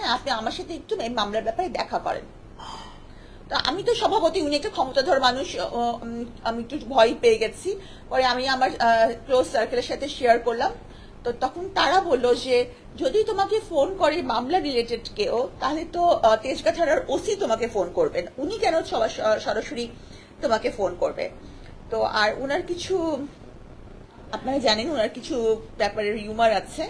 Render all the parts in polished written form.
হ্যাঁ আপনি আমার সাথে একটু এই মামলার ব্যাপারে দেখা করেন। তো আমি তো স্বভাবতই, উনি একটা ক্ষমতাধর মানুষ, আমি একটু ভয় পেয়ে গেছি। পরে আমি আমার ক্লোজ সার্কেলের সাথে শেয়ার করলাম। তো তখন তারা বললো যে যদি তোমাকে ফোন করে মামলা রিলেটেড কেউ, তাহলে তো তেজগাঁ থানার ওসি তোমাকে ফোন করবেন, উনি কেন সরাসরি তোমাকে ফোন করবে। তো আর উনার কিছু, আপনারা জানেন ওনার কিছু ব্যাপারে রিউমার আছে,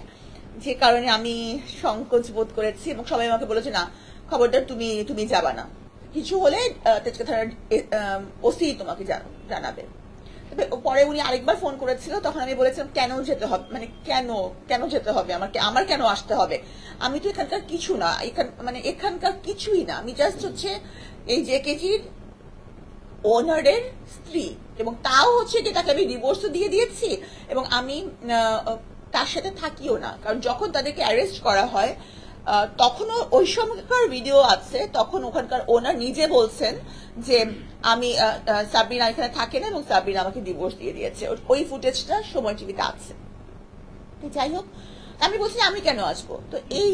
যে কারণে আমি সংকোচ বোধ করেছি এবং সবাই আমাকে বলেছে না খবরদার তুমি যাবা না, কিছু হলে তেজগাঁ থানার ওসি তোমাকে জানাবে। তবে পরে উনি আরেকবার ফোন করেছিল, তখন আমি বলেছিলাম কেন যেতে হবে, মানে কেন যেতে হবে, আমার কেন আসতে হবে, আমি তো এখানকার কিছু না, এখানকার কিছুই না, আমি জাস্ট হচ্ছে এই জেকেজির ওনারের স্ত্রী, এবং তাও হচ্ছে যে তাকে আমি ডিভোর্সও দিয়ে দিয়েছি এবং আমি তার সাথে থাকিও না। কারণ যখন তাদেরকে অ্যারেস্ট করা হয় তখনও ওই সময়কার ভিডিও আছে, তখন ওখানকার ওনার নিজে বলছেন যে আমি সাবরিনা এখানে থাকে না এবং সাবরিনা আমাকে ডিভোর্স দিয়ে দিয়েছে, ওই ফুটেজটা সময় টিভিতে আছে। যাই হোক, আমি বলছি আমি কেন আসবো। তো এই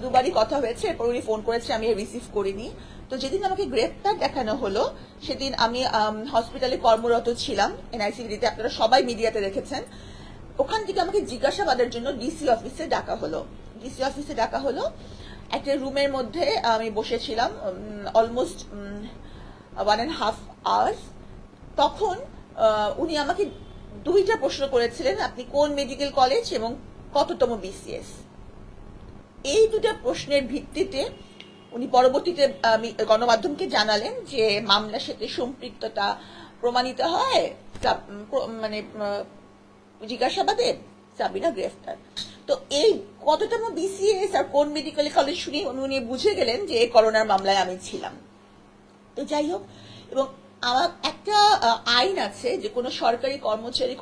দুবারই কথা হয়েছে, এরপর উনি ফোন করেছে, আমি রিসিভ করিনি। তো যেদিন আমাকে গ্রেফতার দেখানো হলো সেদিন আমি হসপিটালে কর্মরত ছিলাম এনআইসিভিতে, আপনারা সবাই মিডিয়াতে দেখেছেন। ওখান থেকে আমাকে জিজ্ঞাসাবাদের জন্য ডিসি অফিসে ডাকা হলো। একটা রুমের মধ্যে আমি বসেছিলাম অলমোস্ট 1.5 hours। তখন উনি আমাকে 2টা প্রশ্ন করেছিলেন, আপনি কোন মেডিকেল কলেজ এবং কততম বিসিএস। এই 2টা প্রশ্নের ভিত্তিতে উনি পরবর্তীতে গণমাধ্যমকে জানালেন যে মামলার সাথে সম্পৃক্ততা প্রমাণিত হয়, মানে জিজ্ঞাসাবাদে সাবিনা গ্রেফতার। তো এই কততম বিসিএস আর কোন মেডিকেল কলেজ শুনে উনি বুঝে গেলেন যে করোনার মামলায় আমি ছিলাম। তো যাই হোক, এবং আমার একটা আইন আছে যে কোনো সরকারি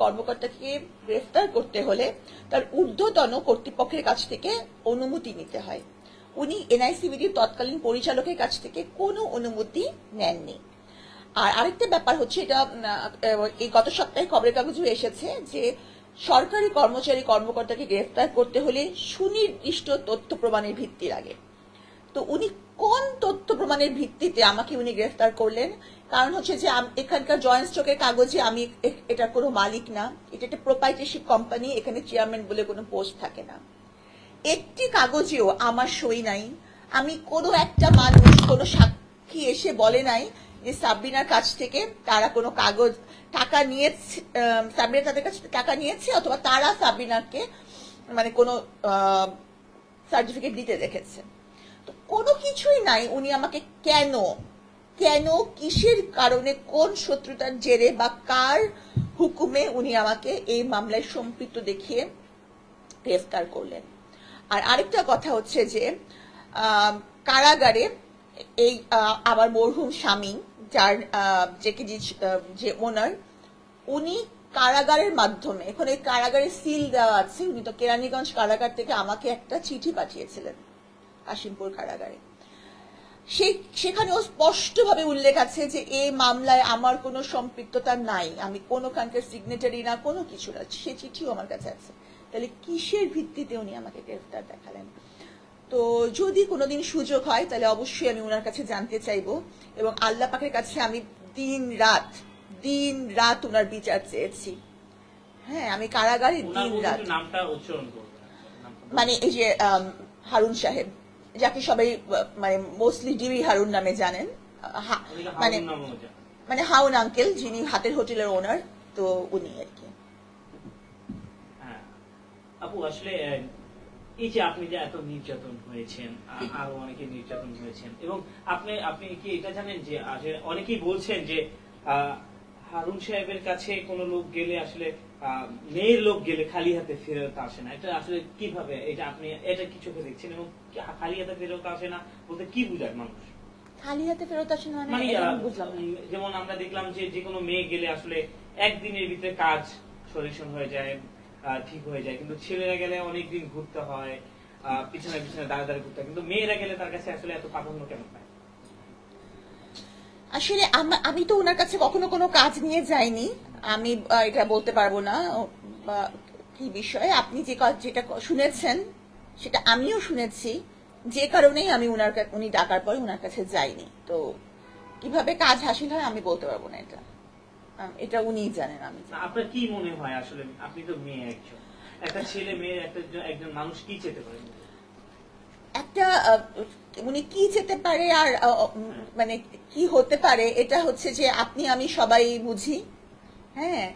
কর্মকর্তাকে গ্রেফতার করতে হলে তার ঊর্ধ্বতন কর্তৃপক্ষের কাছ থেকে অনুমতি নিতে হয়। উনি এনআইসিভিডির তৎকালীন পরিচালকের কাছ থেকে কোনো অনুমতি নেননি। আর আরেকটা ব্যাপার হচ্ছে, এটা এই গত সপ্তাহে খবরের কাগজে এসেছে যে সরকারি কর্মকর্তাকে গ্রেফতার করতে হলে সুনির্দিষ্ট তথ্য প্রমাণের ভিত্তি লাগে। তো উনি কোন তথ্য প্রমাণের ভিত্তিতে আমাকে উনি গ্রেফতার করলেন? কারণ হচ্ছে যে এখানকার জয়েন্ট স্টকের কাগজে আমি এটার কোনো মালিক না, এটা একটা প্রোপ্রাইটারশিপ কোম্পানি, এখানে চেয়ারম্যান বলে কোনো পোস্ট থাকে না। একটি কাগজেও আমার সই নাই। আমি কোনো একটা মানুষ, কোনো সাক্ষী এসে বলে নাই যে সাবরিনার কাছ থেকে তারা কোনো টাকা নিয়েছে, সাবরিনা তাদের কাছে টাকা নিয়েছে, অথবা তারা সাবরিনাকে মানে কোনো সার্টিফিকেট দিতে দেখেছে। তো কোনো কিছুই নাই। উনি আমাকে কেন কিসের কারণে, কোন শত্রুতার জেরে বা কার হুকুমে উনি আমাকে এই মামলায় সম্পৃক্ত দেখিয়ে গ্রেফতার করলেন। আর আরেকটা কথা হচ্ছে যে কারাগারে এই আমার মরহুম স্বামী, যার যে ওনার, উনি কারাগারের মাধ্যমে, এখন এই কারাগারে সিল দেওয়া আছে, উনি তো কেরানীগঞ্জ কারাগার থেকে আমাকে একটা চিঠি পাঠিয়েছিলেন কাশিমপুর কারাগারে। সেখানেও স্পষ্টভাবে উল্লেখ আছে যে এই মামলায় আমার কোনো সম্পৃক্ততা নাই, আমি কোনোখানকার সিগনেটারি না, কোনো কিছু না। সে চিঠিও আমার কাছে আছে। তাহলে কিসের ভিত্তিতে উনি আমাকে গ্রেফতার দেখালেন? তো যদি কোনোদিন সুযোগ হয় তাহলে অবশ্যই আমি ওনার কাছে জানতে চাইবো, এবং আল্লাহ পাকের কাছে আমি দিন রাত ওনার বিচার চেয়েছি। হ্যাঁ, আমি কারাগারে দিন রাত, মানে এই যে হারুন সাহেব, যাকে সবাই মানে মোস্টলি ডিবি হারুন নামে জানেন, মানে হাউন আঙ্কেল, যিনি হাতের হোটেলের ওনার, তো উনি আর কি। আপু আসলে এই যে আপনি যে এত নির্যাতন হয়েছেন, আরো অনেকে নির্যাতন হয়েছেন, এবং আপনি কি এটা জানেন যে অনেকেই বলছেন যে হারুন সাহেবের কাছে কোনো লোক গেলে আসলে মেয়ের লোক গেলে খালি হাতে ফেরত আসে না। এটা আসলে কিভাবে, এটা আপনি এটা কি চোখে দেখছেন, এবং খালি হাতে ফেরত আসে না বলতে কি বুঝায় মানুষ? খালি হাতে ফেরত আসে না মানে বুঝলাম না। যেমন আমরা দেখলাম যে কোনো মেয়ে গেলে আসলে একদিনের ভিতরে কাজ সলিউশন হয়ে যায়, ঠিক হয়ে যায়, কিন্তু ছেলেরা গেলে অনেকদিন ঘুরতে হয়, পিছনে দাঁড়াদাঁড়ি ঘুরতে হয়, কিন্তু মেয়েরা গেলে তার কাছে আসলে এত প্রাধান্য কেন পায়? আসলে আমি তো ওনার কাছে কখনো কোনো কাজ নিয়ে যাইনি, আমি এটা বলতে পারবো না কি বিষয়ে। আপনি যেটা শুনেছেন সেটা আমিও শুনেছি, যে কারণেই আমি উনি ডাকার পরে ওনার কাছে যাইনি। তো কিভাবে কাজ হাসিল হয় আমি বলতে পারবো না, এটা উনিই জানেন, আমি জানি না। আপনার কি মনে হয় আসলে, আপনি তো মেয়ে একজন, একটা ছেলে মেয়ে একজন মানুষ কি চেতে পারে? একটা উনি কি যেতে পারে আর মানে কি হতে পারে, এটা হচ্ছে যে আপনি আমি সবাই বুঝি। হ্যাঁ,